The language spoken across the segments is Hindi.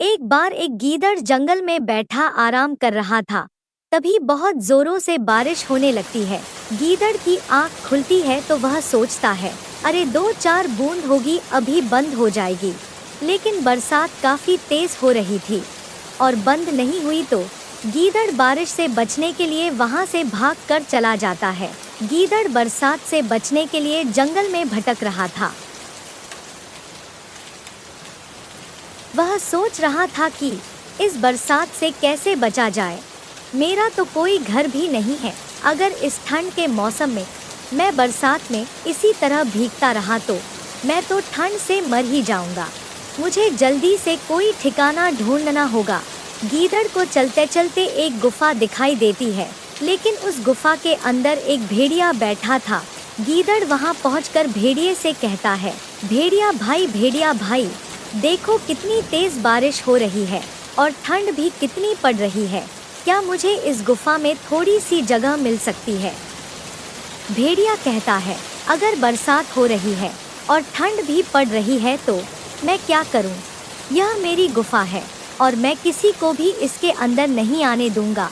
एक बार एक गीदड़ जंगल में बैठा आराम कर रहा था। तभी बहुत जोरों से बारिश होने लगती है। गीदड़ की आँख खुलती है तो वह सोचता है, अरे 2-4 बूंद होगी, अभी बंद हो जाएगी। लेकिन बरसात काफी तेज हो रही थी और बंद नहीं हुई तो गीदड़ बारिश से बचने के लिए वहां से भाग कर चला जाता है। गीदड़ बरसात से बचने के लिए जंगल में भटक रहा था। वह सोच रहा था कि इस बरसात से कैसे बचा जाए। मेरा तो कोई घर भी नहीं है। अगर इस ठंड के मौसम में मैं बरसात में इसी तरह भीगता रहा तो मैं तो ठंड से मर ही जाऊंगा। मुझे जल्दी से कोई ठिकाना ढूंढना होगा। गीदड़ को चलते चलते एक गुफा दिखाई देती है, लेकिन उस गुफा के अंदर एक भेड़िया बैठा था। गीदड़ वहां पहुंचकर भेड़िए से कहता है, भेड़िया भाई, देखो कितनी तेज बारिश हो रही है और ठंड भी कितनी पड़ रही है। क्या मुझे इस गुफा में थोड़ी सी जगह मिल सकती है? भेड़िया कहता है, अगर बरसात हो रही है और ठंड भी पड़ रही है तो मैं क्या करूं? यह मेरी गुफा है और मैं किसी को भी इसके अंदर नहीं आने दूंगा।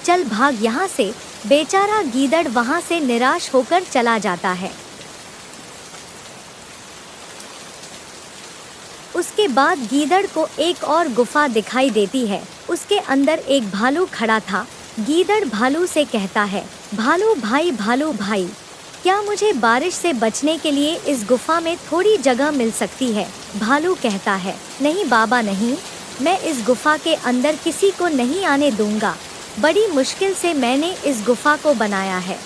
चल भाग यहाँ से। बेचारा गीदड़ वहाँ से निराश होकर चला जाता है। उसके बाद गीदड़ को एक और गुफा दिखाई देती है। उसके अंदर एक भालू खड़ा था। गीदड़ भालू से कहता है, भालू भाई, क्या मुझे बारिश से बचने के लिए इस गुफा में थोड़ी जगह मिल सकती है? भालू कहता है, नहीं बाबा नहीं, मैं इस गुफा के अंदर किसी को नहीं आने दूंगा। बड़ी मुश्किल से मैंने इस गुफा को बनाया है।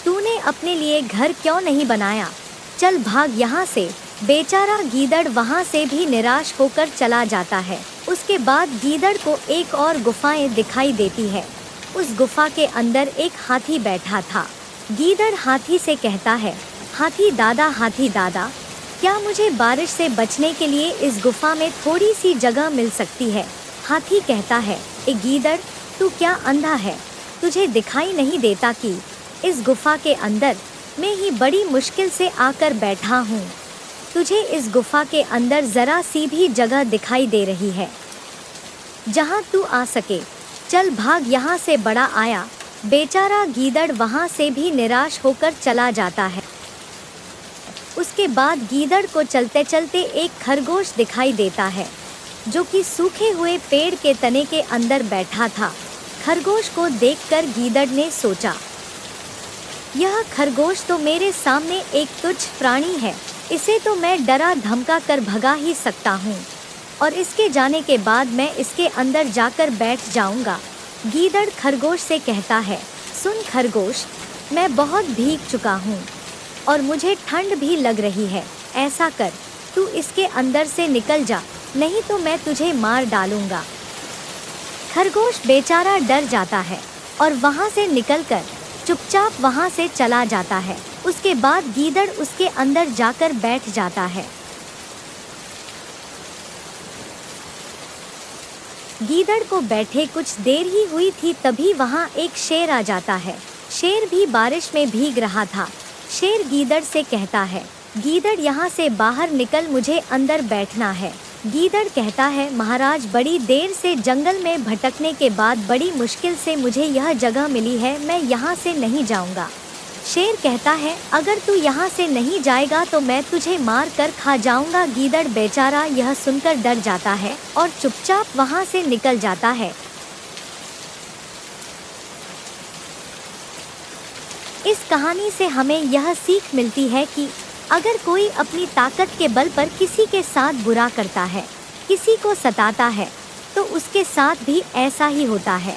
तूने अपने लिए घर क्यों नहीं बनाया? चल भाग यहाँ से। बेचारा गीदड़ वहाँ से भी निराश होकर चला जाता है। उसके बाद गीदड़ को एक और गुफाएं दिखाई देती है। उस गुफा के अंदर एक हाथी बैठा था। गीदड़ हाथी से कहता है, हाथी दादा, क्या मुझे बारिश से बचने के लिए इस गुफा में थोड़ी सी जगह मिल सकती है? हाथी कहता है, ए गीदड़, तू क्या अंधा है? तुझे दिखाई नहीं देता कि इस गुफा के अंदर मैं ही बड़ी मुश्किल से आकर बैठा हूँ। तुझे इस गुफा के अंदर जरा सी भी जगह दिखाई दे रही है जहाँ तू आ सके? चल भाग यहाँ से, बड़ा आया। बेचारा गीदड़ वहाँ से भी निराश होकर चला जाता है। उसके बाद गीदड़ को चलते चलते एक खरगोश दिखाई देता है, जो कि सूखे हुए पेड़ के तने के अंदर बैठा था। खरगोश को देखकर गीदड़ ने सोचा, यह खरगोश तो मेरे सामने एक तुच्छ प्राणी है। इसे तो मैं डरा धमका कर भगा ही सकता हूँ और इसके जाने के बाद मैं इसके अंदर जाकर बैठ जाऊंगा। गीदड़ खरगोश से कहता है, सुन खरगोश, मैं बहुत भीग चुका हूँ और मुझे ठंड भी लग रही है। ऐसा कर, तू इसके अंदर से निकल जा, नहीं तो मैं तुझे मार डालूंगा। खरगोश बेचारा डर जाता है और वहाँ से निकलकर चुपचाप वहाँ से चला जाता है। उसके बाद गीदड़ उसके अंदर जाकर बैठ जाता है। गीदड़ को बैठे कुछ देर ही हुई थी, तभी वहाँ एक शेर आ जाता है। शेर भी बारिश में भीग रहा था। शेर गीदड़ से कहता है, गीदड़ यहाँ से बाहर निकल, मुझे अंदर बैठना है। गीदड़ कहता है, महाराज, बड़ी देर से जंगल में भटकने के बाद बड़ी मुश्किल से मुझे यह जगह मिली है, मैं यहाँ से नहीं जाऊँगा। शेर कहता है, अगर तू यहाँ से नहीं जाएगा तो मैं तुझे मार कर खा जाऊंगा। गीदड़ बेचारा यह सुनकर डर जाता है और चुपचाप वहाँ से निकल जाता है। इस कहानी से हमें यह सीख मिलती है कि अगर कोई अपनी ताकत के बल पर किसी के साथ बुरा करता है, किसी को सताता है, तो उसके साथ भी ऐसा ही होता है।